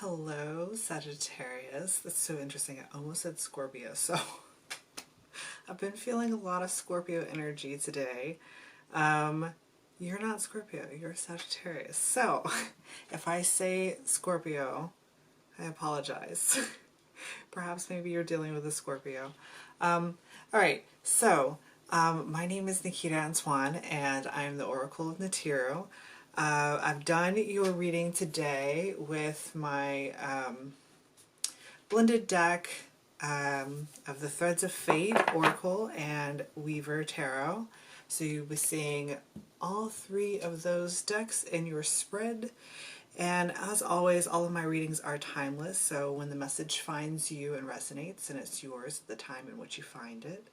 Hello, Sagittarius. That's so interesting. I almost said Scorpio. So I've been feeling a lot of Scorpio energy today. You're not Scorpio, you're Sagittarius. So if I say Scorpio, I apologize. Perhaps maybe you're dealing with a Scorpio. All right, so my name is Nikita Antoine, and I'm the Oracle of Natiro. I've done your reading today with my blended deck of the Threads of Fate Oracle and Weaver Tarot. So you'll be seeing all three of those decks in your spread. And as always, all of my readings are timeless, so when the message finds you and resonates, and it's yours, the time in which you find it.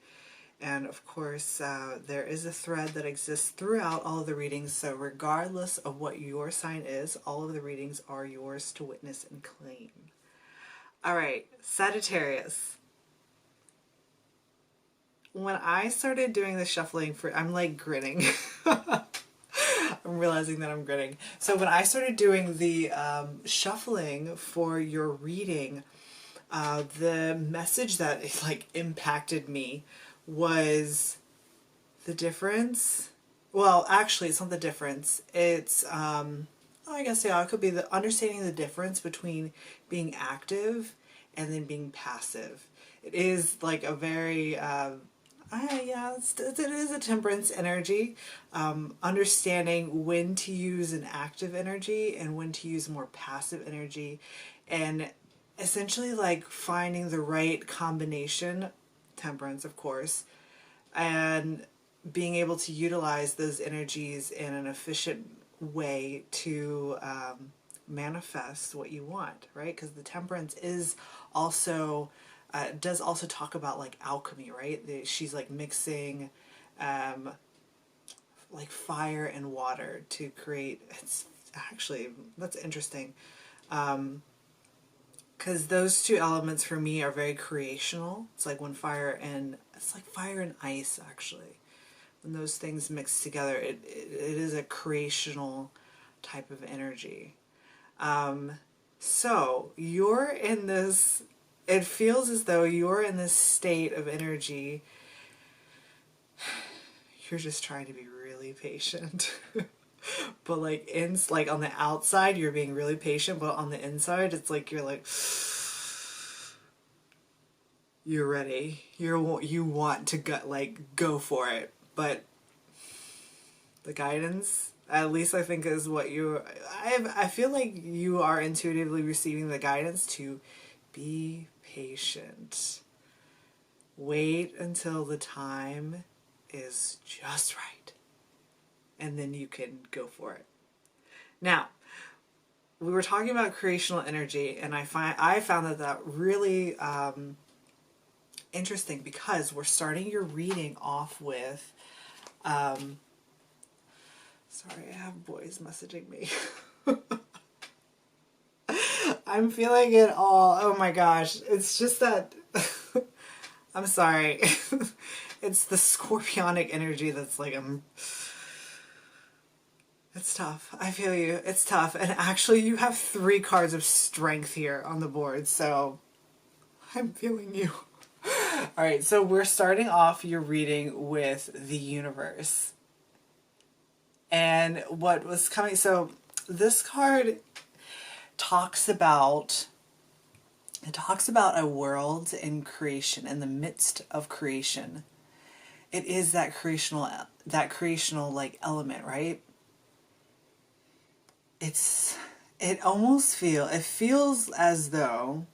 And of course, there is a thread that exists throughout all of the readings, so regardless of what your sign is, all of the readings are yours to witness and claim. All right, Sagittarius. When I started doing the shuffling I'm like grinning. I'm realizing that I'm grinning. So when I started doing the shuffling for your reading, the message that like impacted me was the difference. Well, actually, it's not the difference. It's I guess it could be the understanding the difference between being active and then being passive. It is like a very it is a temperance energy. Understanding when to use an active energy and when to use more passive energy, and essentially like finding the right combination, temperance of course, and being able to utilize those energies in an efficient way to manifest what you want, right? Because the temperance is also does also talk about like alchemy, right? She's like mixing like fire and water to create. It's actually, that's interesting, because those two elements for me are very creational. It's like it's like fire and ice actually. When those things mix together, it is a creational type of energy. So you're in this, it feels as though you're in this state of energy. You're just trying to be really patient. But like on the outside you're being really patient, but on the inside it's like you're like you're ready. You want to go for it. But the guidance, at least I think, is what I feel like you are intuitively receiving the guidance to be patient. Wait until the time is just right, and then you can go for it. Now, we were talking about creational energy, and I found that really interesting, because we're starting your reading off with sorry, I have boys messaging me. I'm feeling it all. Oh my gosh. It's just that I'm sorry. It's the scorpionic energy that's like it's tough. I feel you. It's tough. And actually you have 3 cards of strength here on the board, so I'm feeling you. All right, so we're starting off your reading with the universe. And what was coming, so this card talks about a world in creation, in the midst of creation. It is that creational like element, right? It feels as though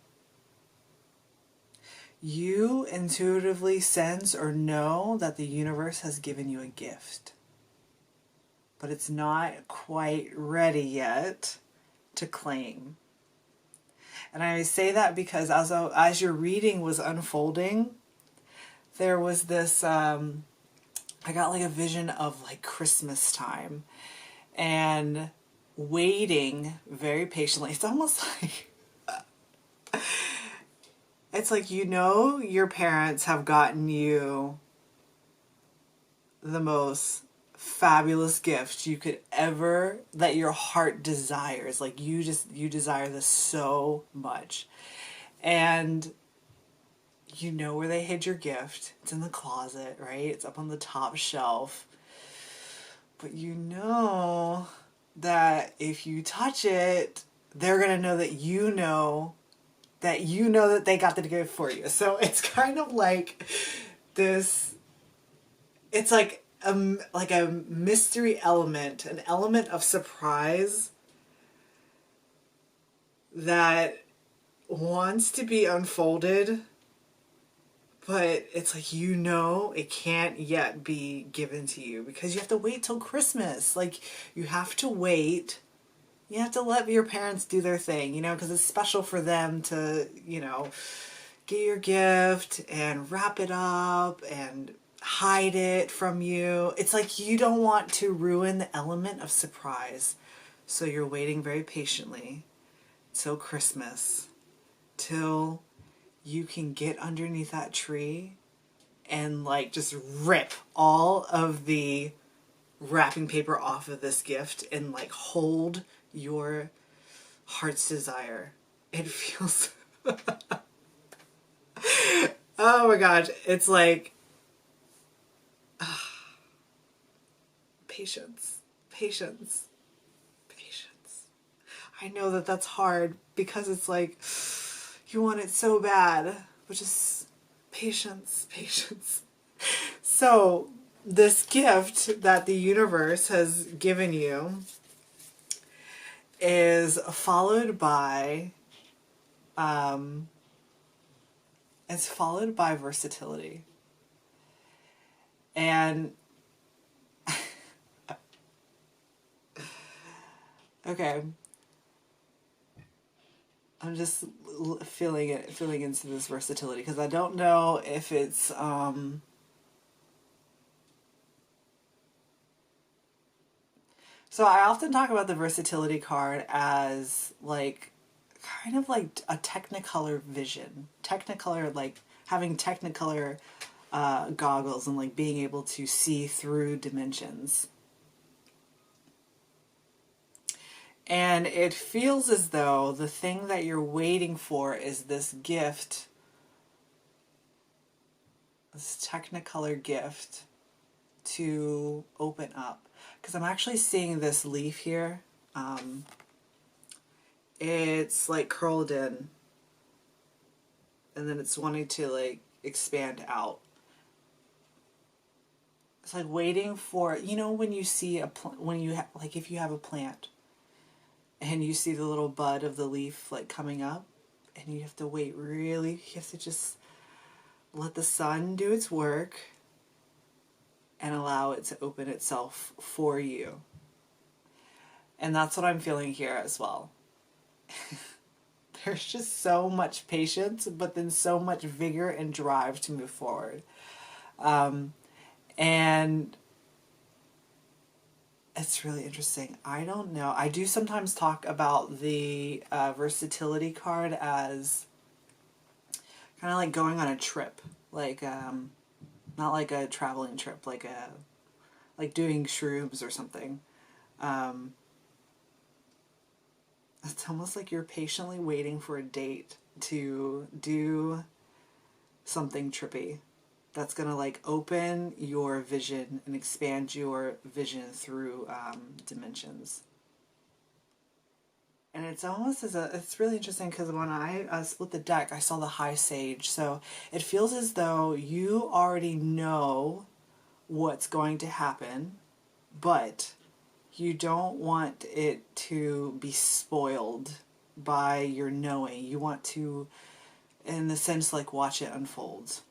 you intuitively sense or know that the universe has given you a gift, but it's not quite ready yet to claim. And I say that because as your reading was unfolding, there was this, I got like a vision of like Christmas time and waiting very patiently. It's almost like, it's like, your parents have gotten you the most fabulous gift you could ever, that your heart desires. Like you desire this so much. And you know where they hid your gift. It's in the closet, right? It's up on the top shelf. But you know that if you touch it, they're going to know that that they got the gift for you. So it's kind of like this, it's like a mystery element, an element of surprise that wants to be unfolded, but it's like, you know, it can't yet be given to you because you have to wait till Christmas. Like, you have to wait. You have to let your parents do their thing, you know, because it's special for them to, you know, get your gift and wrap it up and hide it from you. It's like you don't want to ruin the element of surprise. So you're waiting very patiently till Christmas, till you can get underneath that tree and like just rip all of the wrapping paper off of this gift and like hold your heart's desire. It feels oh my gosh, it's like patience, patience, patience. I know that that's hard because it's like you want it so bad, but just patience, patience. So this gift that the universe has given you is followed by it's followed by versatility. And okay, I'm just feeling into this versatility because I don't know if it's so I often talk about the versatility card as like kind of like a technicolor vision. Technicolor, like having technicolor goggles and like being able to see through dimensions. And it feels as though the thing that you're waiting for is this gift, this technicolor gift to open up. Because I'm actually seeing this leaf here. It's like curled in. And then it's wanting to like expand out. It's like waiting for, you know, when you see when you like if you have a plant and you see the little bud of the leaf like coming up and you have to wait really, you have to just let the sun do its work and allow it to open itself for you. And that's what I'm feeling here as well. There's just so much patience, but then so much vigor and drive to move forward. And it's really interesting. I don't know. I do sometimes talk about the versatility card as kind of like going on a trip, like not like a traveling trip, like doing shrooms or something. It's almost like you're patiently waiting for a date to do something trippy that's gonna like open your vision and expand your vision through dimensions. And it's almost it's really interesting because when I split the deck, I saw the High Sage. So it feels as though you already know what's going to happen, but you don't want it to be spoiled by your knowing. You want to, in the sense, like watch it unfold.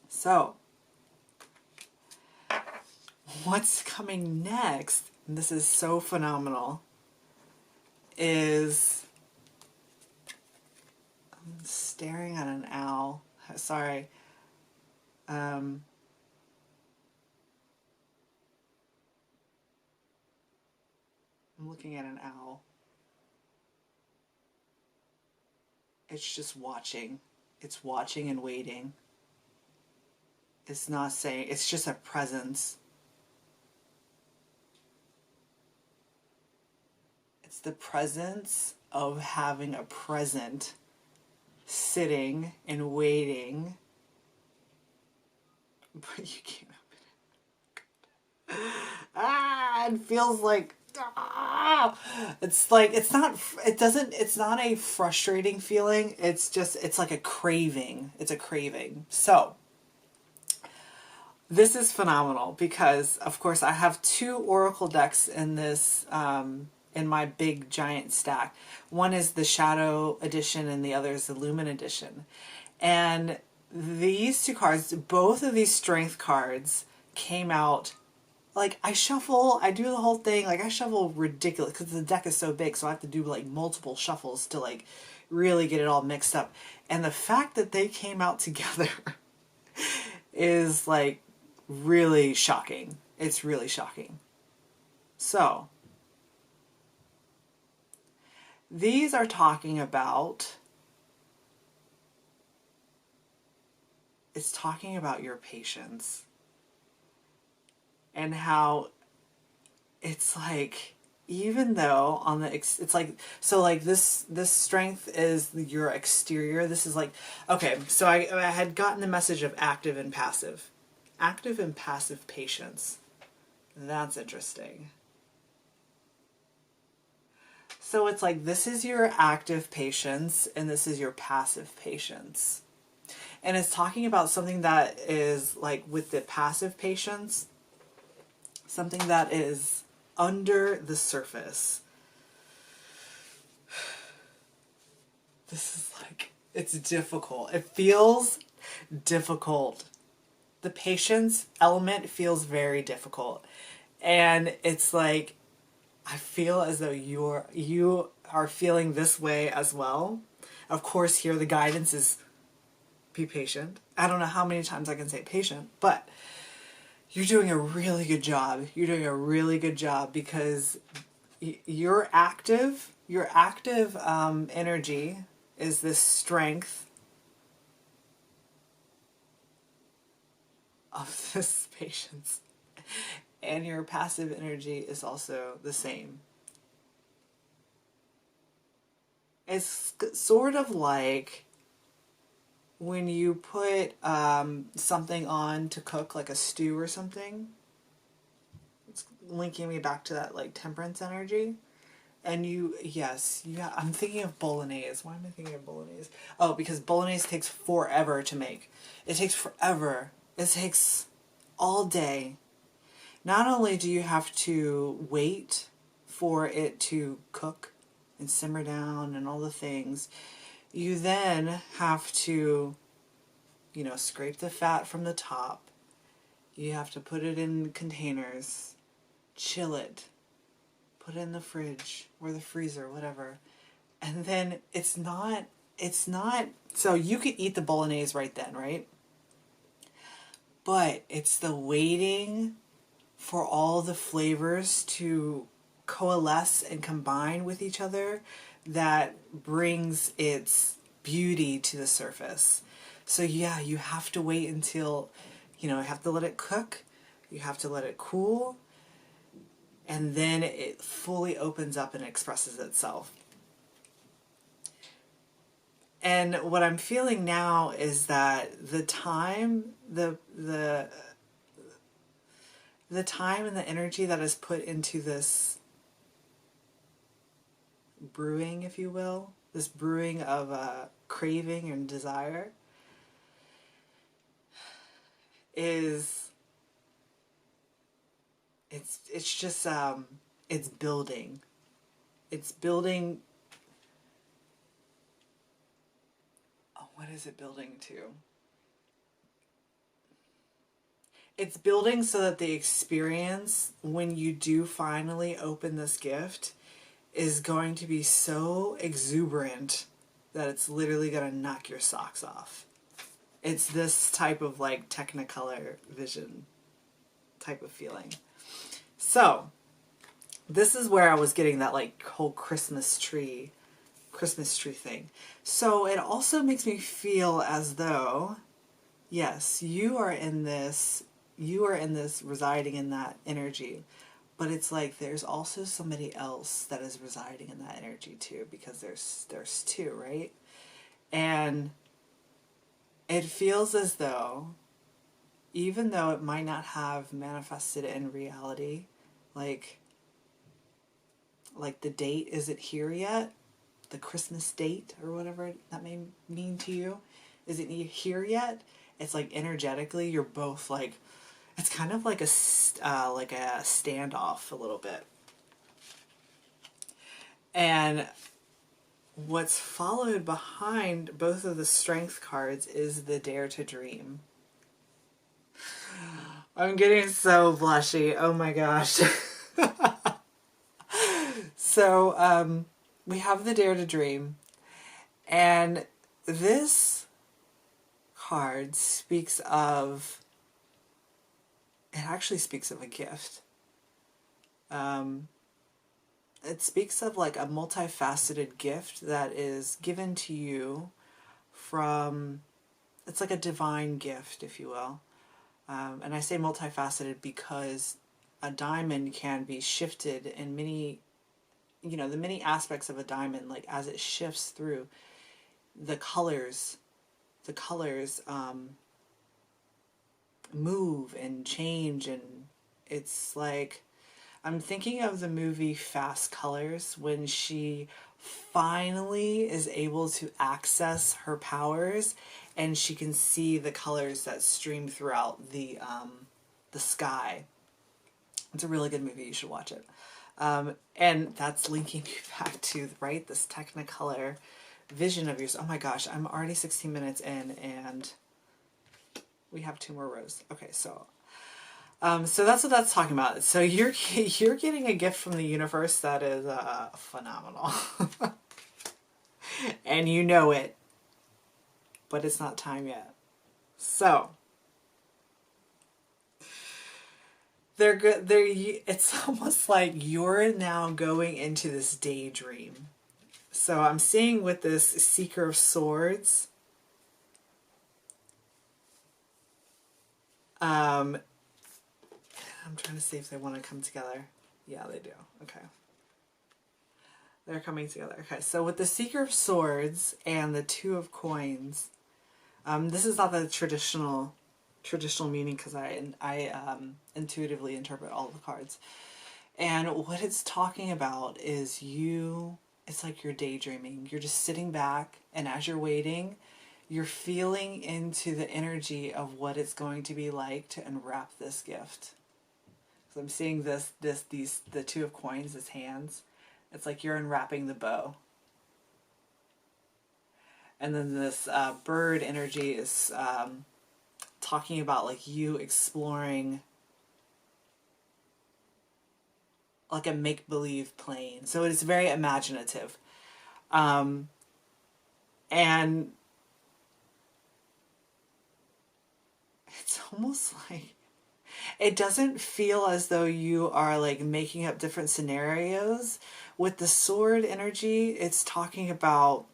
So, what's coming next, and this is so phenomenal, is I'm staring at an owl. Sorry. I'm looking at an owl. It's just watching. It's watching and waiting. It's not saying, it's just a presence. It's the presence of having a present sitting and waiting, but you can't open it. It feels like, it's like, it's not a frustrating feeling. It's like a craving. It's a craving. So this is phenomenal because, of course, I have two oracle decks in this, in my big giant stack. One is the Shadow Edition and the other is the Lumen Edition. And these two cards, both of these strength cards came out, like, I do the whole thing, like I shuffle ridiculous because the deck is so big, so I have to do like multiple shuffles to like really get it all mixed up. And the fact that they came out together is like really shocking. It's really shocking. So these are talking about, it's talking about your patience and how it's like, even though on the, it's like, so like this strength is your exterior. This is like, okay, so I had gotten the message of active and passive patience. That's interesting. So it's like, this is your active patience and this is your passive patience. And it's talking about something that is like, with the passive patience, something that is under the surface. This is like, it's difficult. It feels difficult. The patience element feels very difficult. And it's like, I feel as though you are feeling this way as well. Of course, here the guidance is be patient. I don't know how many times I can say patient, but you're doing a really good job. You're doing a really good job because your active energy is this strength of this patience. And your passive energy is also the same. It's sort of like when you put something on to cook, like a stew or something. It's linking me back to that like temperance energy. And I'm thinking of bolognese. Why am I thinking of bolognese? Oh, because bolognese takes forever to make. It takes forever. It takes all day. Not only do you have to wait for it to cook and simmer down and all the things, you then have to, scrape the fat from the top. You have to put it in containers, chill it, put it in the fridge or the freezer, whatever. And then it's not, so you could eat the bolognese right then, right? But it's the waiting for all the flavors to coalesce and combine with each other that brings its beauty to the surface. So yeah, you have to wait until, you have to let it cook, you have to let it cool, and then it fully opens up and expresses itself. And what I'm feeling now is that the time, the time and the energy that is put into this brewing, if you will, this brewing of craving and desire is, it's just, it's building. It's building. Oh, what is it building to? It's building so that the experience, when you do finally open this gift, is going to be so exuberant that it's literally going to knock your socks off. It's this type of like Technicolor vision type of feeling. So this is where I was getting that like whole Christmas tree thing. So it also makes me feel as though, yes, you are in this residing in that energy, but it's like there's also somebody else that is residing in that energy too, because there's two, right? And it feels as though, even though it might not have manifested in reality, like the date isn't here yet, the Christmas date or whatever that may mean to you isn't here yet. It's like energetically you're both like, it's kind of like a standoff a little bit. And what's followed behind both of the strength cards is the dare to dream. I'm getting so blushy. Oh my gosh. So we have the dare to dream, and this card speaks of, it actually speaks of a gift. It speaks of like a multifaceted gift that is given to you from, it's like a divine gift, if you will. And I say multifaceted because a diamond can be shifted in many, you know, the many aspects of a diamond, like as it shifts through the colors move and change. And it's like, I'm thinking of the movie Fast Colors, when she finally is able to access her powers and she can see the colors that stream throughout the sky. It's a really good movie. You should watch it. And that's linking you back to, right, this Technicolor vision of yours. Oh my gosh, I'm already 16 minutes in and we have 2 more rows. Okay, so that's what that's talking about. So you're getting a gift from the universe that is phenomenal. And you know it, but it's not time yet. So they're good. It's almost like you're now going into this daydream. So I'm seeing with this Seeker of Swords, I'm trying to see if they want to come together. Yeah, they do. Okay. They're coming together. Okay, so with the Seeker of Swords and the Two of Coins, this is not the traditional meaning, because I intuitively interpret all the cards. And what it's talking about is it's like you're daydreaming. You're just sitting back, and as you're waiting, you're feeling into the energy of what it's going to be like to unwrap this gift. So I'm seeing the Two of Coins as hands. It's like you're unwrapping the bow. And then this bird energy is talking about like you exploring like a make-believe plane. So it's very imaginative. And it's almost like, it doesn't feel as though you are like making up different scenarios. With the sword energy, it's talking about,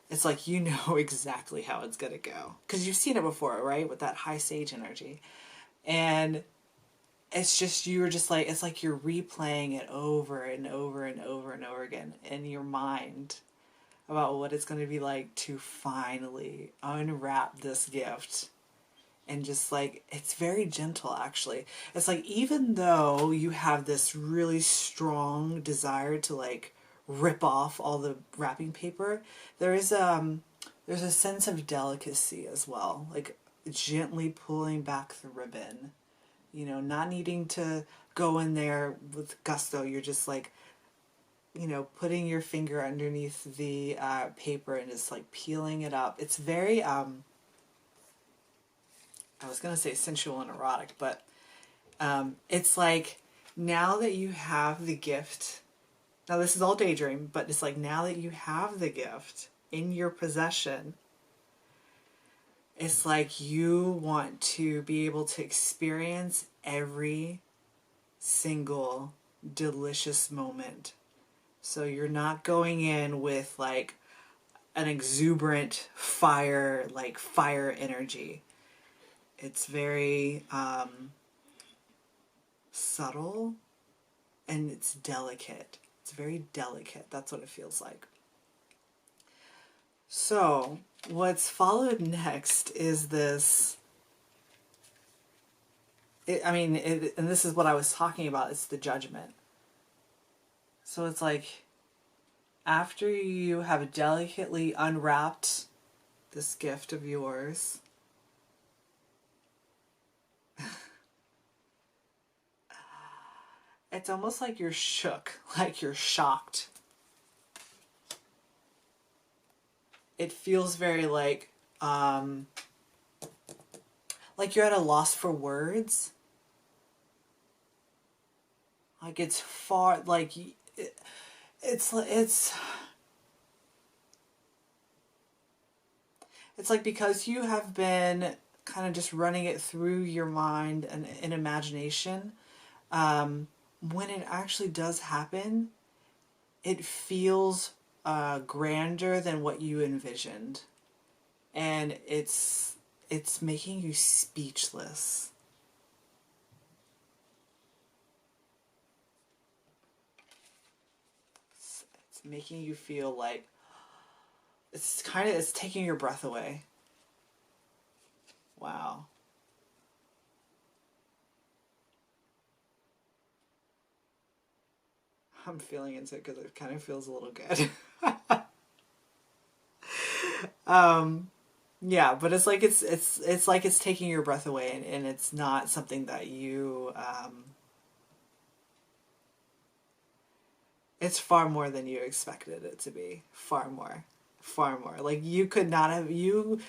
it's like you know exactly how it's going to go. Because you've seen it before, right? With that high sage energy. And it's just, you're just like, it's like you're replaying it over and over and over and over again in your mind about what it's going to be like to finally unwrap this gift. And just like, it's very gentle actually. It's like, even though you have this really strong desire to like rip off all the wrapping paper, there's a sense of delicacy as well. Like gently pulling back the ribbon, you know, not needing to go in there with gusto. You're just like, you know, putting your finger underneath the paper and just like peeling it up. It's very, I was going to say sensual and erotic, but it's like, now that you have the gift, now this is all daydream, but it's like, now that you have the gift in your possession, it's like you want to be able to experience every single delicious moment. So you're not going in with like an exuberant fire energy. It's very subtle, and it's delicate. It's very delicate. That's what it feels like. So what's followed next is this, and this is what I was talking about, it's the judgment. So it's like, after you have delicately unwrapped this gift of yours, it's almost like you're shook, like you're shocked. It feels very like you're at a loss for words. Like it's far, like it's like, because you have been kind of just running it through your mind and in imagination, when it actually does happen, it feels grander than what you envisioned, and it's making you speechless. It's making you feel like it's taking your breath away. Wow. I'm feeling into it because it kind of feels a little good. Yeah, but it's like it's like it's taking your breath away, and it's not something that you it's far more than you expected it to be. Far more. Far more. Like you could not have you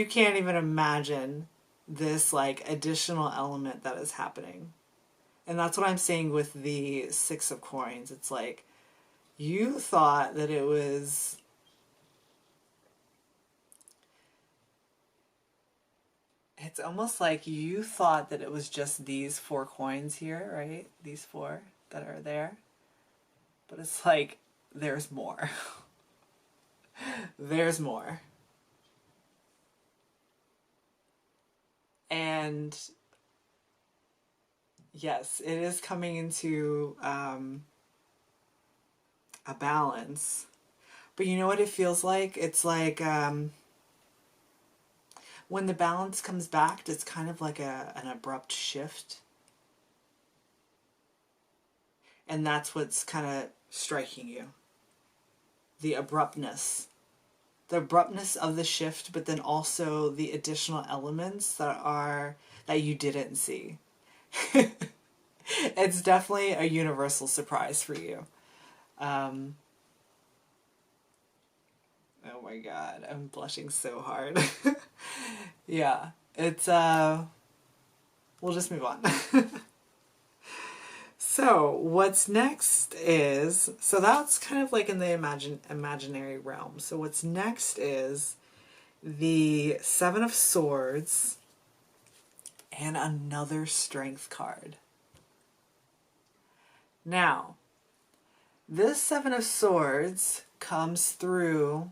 can't even imagine this like additional element that is happening. And that's what I'm saying with the Six of Coins. It's like you thought that it was, it's almost like you thought that it was just these 4 coins here, right? These 4 that are there. But it's like there's more. There's more. And yes, it is coming into a balance. But you know what it feels like? It's like when the balance comes back, it's kind of like an abrupt shift. And that's what's kind of striking you. The abruptness. The abruptness of the shift, but then also the additional elements that you didn't see. It's definitely a universal surprise for you. Oh my God, I'm blushing so hard. Yeah, it's, we'll just move on. So what's next is, so that's kind of like in the imaginary realm. So what's next is the Seven of Swords and another Strength card. Now, this Seven of Swords comes through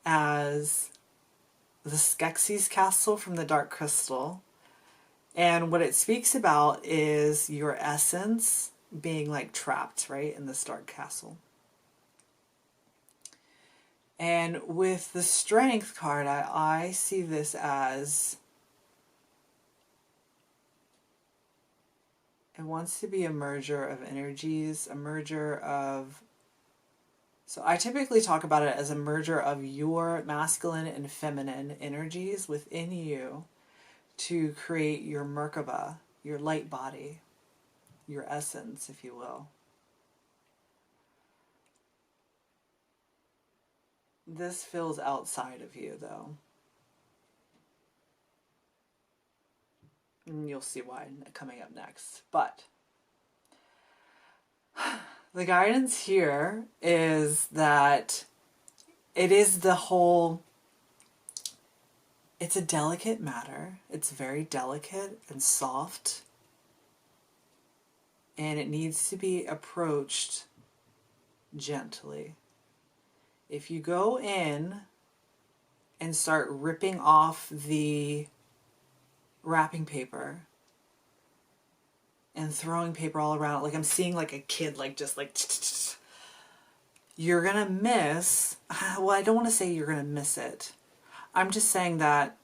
as the Skeksis castle from the Dark Crystal. And what it speaks about is your essence being like trapped, right, in this dark castle. And with the Strength card, I see this as it wants to be a merger of energies, a merger of... So I typically talk about it as a merger of your masculine and feminine energies within you to create your Merkaba, your light body, your essence, if you will. This feels outside of you, though. And you'll see why coming up next. But the guidance here is that it is the whole... It's a delicate matter. It's very delicate and soft. And it needs to be approached gently. If you go in and start ripping off the wrapping paper and throwing paper all around. Like I'm seeing like a kid like just like you're gonna miss, well, I don't want to say you're gonna miss it. I'm just saying that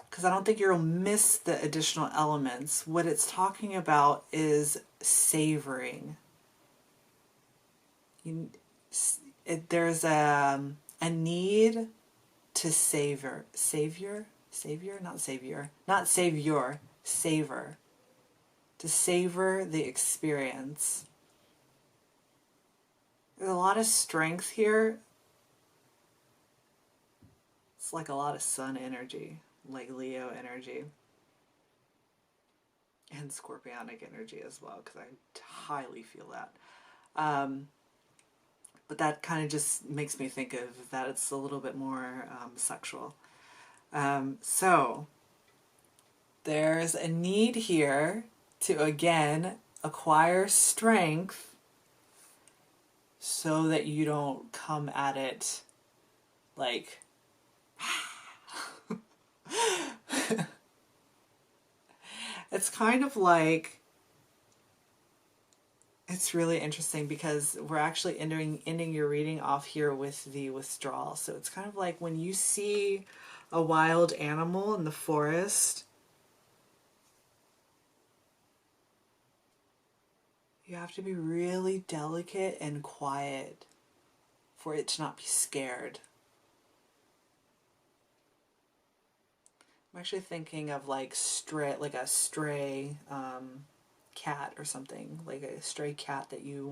because I don't think you'll miss the additional elements. What it's talking about is savoring. There's a need to savor. Not savior, savor. To savor the experience. There's a lot of strength here. It's like a lot of sun energy, like Leo energy. And scorpionic energy as well, because I highly feel that. But that kind of just makes me think of that it's a little bit more sexual. So there's a need here to, again, acquire strength so that you don't come at it like... It's kind of like, it's really interesting because we're actually ending your reading off here with the withdrawal. So it's kind of like when you see a wild animal in the forest, you have to be really delicate and quiet for it to not be scared. I'm actually thinking of like a stray cat or something, like a stray cat that you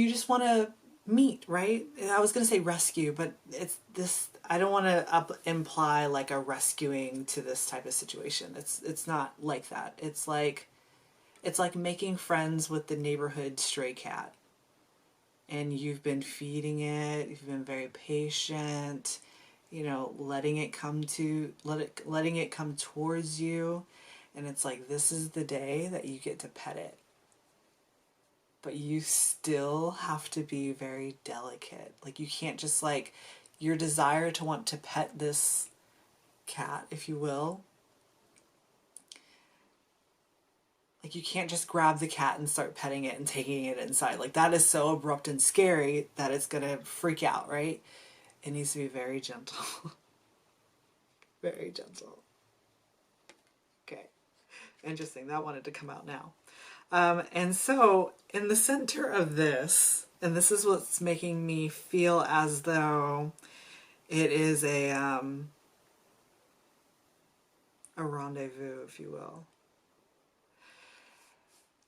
just want to meet, right? I was going to say rescue, but it's this, I don't want to imply like a rescuing to this type of situation. It's not like that. It's like making friends with the neighborhood stray cat. And you've been feeding it, you've been very patient, letting it come towards you, and it's like, this is the day that you get to pet it. But you still have to be very delicate. Like you can't just like, your desire to want to pet this cat, if you will, like you can't just grab the cat and start petting it and taking it inside. Like that is so abrupt and scary that it's gonna freak out, right? It needs to be very gentle. Very gentle. Okay. Interesting. That wanted to come out now. And so in the center of this, and this is what's making me feel as though it is a rendezvous, if you will,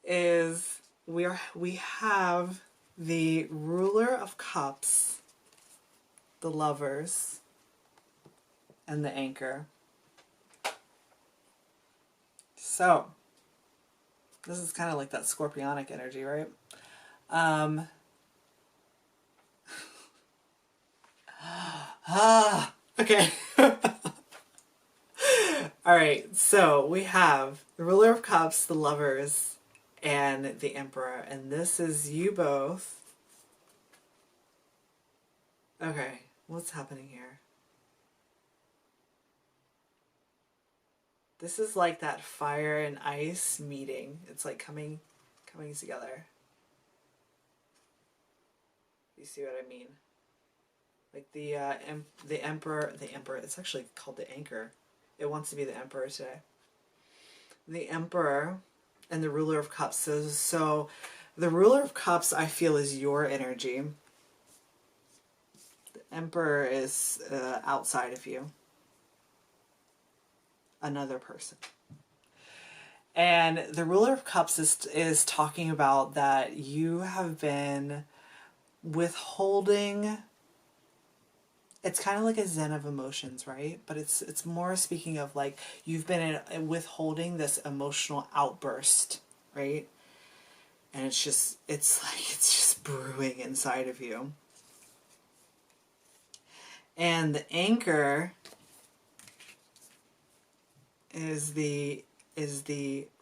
is we have the Ruler of Cups, the Lovers, and the Anchor. So this is kind of like that scorpionic energy, right? Okay. All right, so we have the Ruler of Cups, the Lovers, and the Emperor, and this is you both. Okay, what's happening here? This is like that fire and ice meeting. It's like coming together. You see what I mean? Like the Emperor, it's actually called the Anchor. It wants to be the Emperor today. The Emperor and the Ruler of Cups. So the Ruler of Cups, I feel, is your energy. The Emperor is outside of you. Another person. And the Ruler of Cups is talking about that you have been withholding. It's kind of like a zen of emotions, right? But it's more speaking of like you've been withholding this emotional outburst, right? And it's just brewing inside of you. And the Anchor is the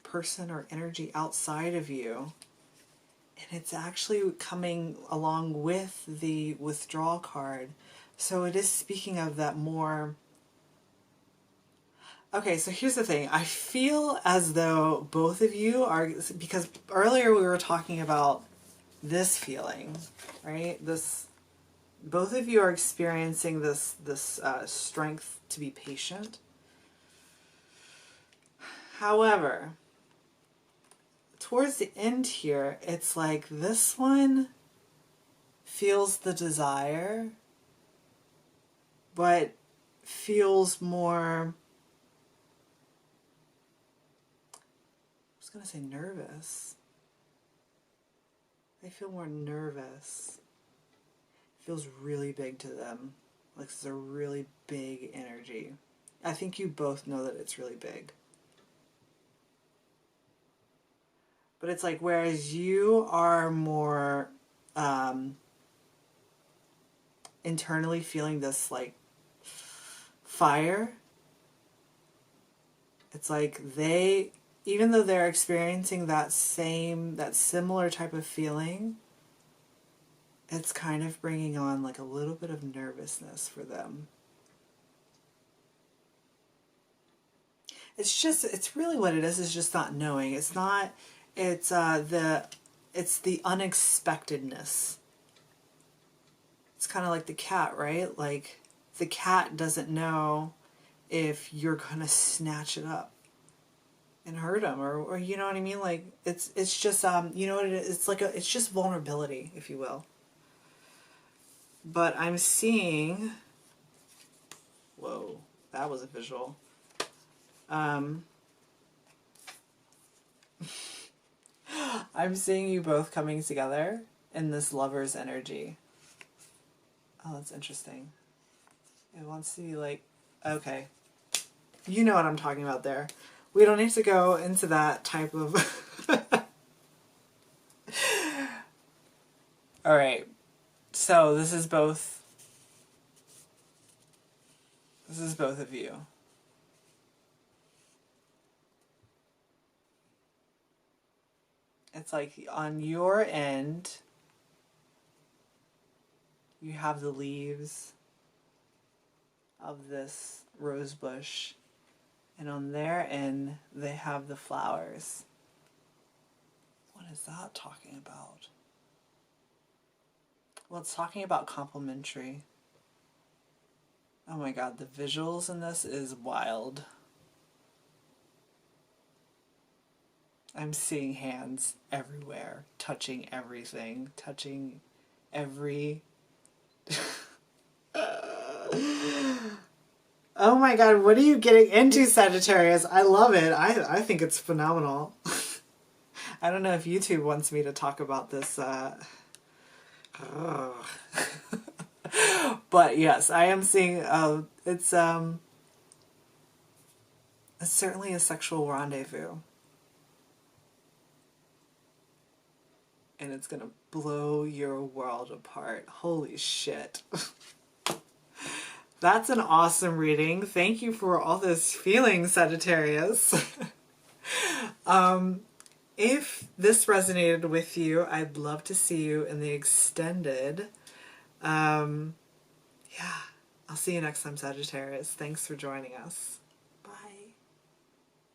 person or energy outside of you. And it's actually coming along with the withdrawal card. So it is speaking of that more Okay, so here's the thing. I feel as though both of you are, because earlier we were talking about this feeling, right? This, both of you are experiencing this strength to be patient. However, towards the end here, it's like this one feels the desire, but feels more, I was going to say nervous. They feel more nervous. It feels really big to them. Like it's a really big energy. I think you both know that it's really big. But it's like, whereas you are more internally feeling this like fire, it's like they, even though they're experiencing that similar type of feeling, it's kind of bringing on like a little bit of nervousness for them. It's really what it is just not knowing. It's not, it's the unexpectedness. It's kind of like the cat, right? Like the cat doesn't know if you're gonna snatch it up and hurt him, or you know what I mean? Like it's just you know what it is? It's like it's just vulnerability, if you will. But I'm seeing, whoa, that was a visual. I'm seeing you both coming together in this lover's energy. Oh, that's interesting. It wants to be like, okay, you know what I'm talking about there. We don't need to go into that type of... All right, so this is both of you. It's like on your end, you have the leaves of this rose bush, and on their end, they have the flowers. What is that talking about? Well, it's talking about complementary. Oh my god, the visuals in this is wild. I'm seeing hands everywhere, touching everything, touching every... Oh my god, what are you getting into, Sagittarius? I love it. I think it's phenomenal. I don't know if YouTube wants me to talk about this. But yes, I am seeing it's certainly a sexual rendezvous. And it's gonna blow your world apart. Holy shit. That's an awesome reading. Thank you for all those feelings, Sagittarius. If this resonated with you, I'd love to see you in the extended. Yeah, I'll see you next time, Sagittarius. Thanks for joining us.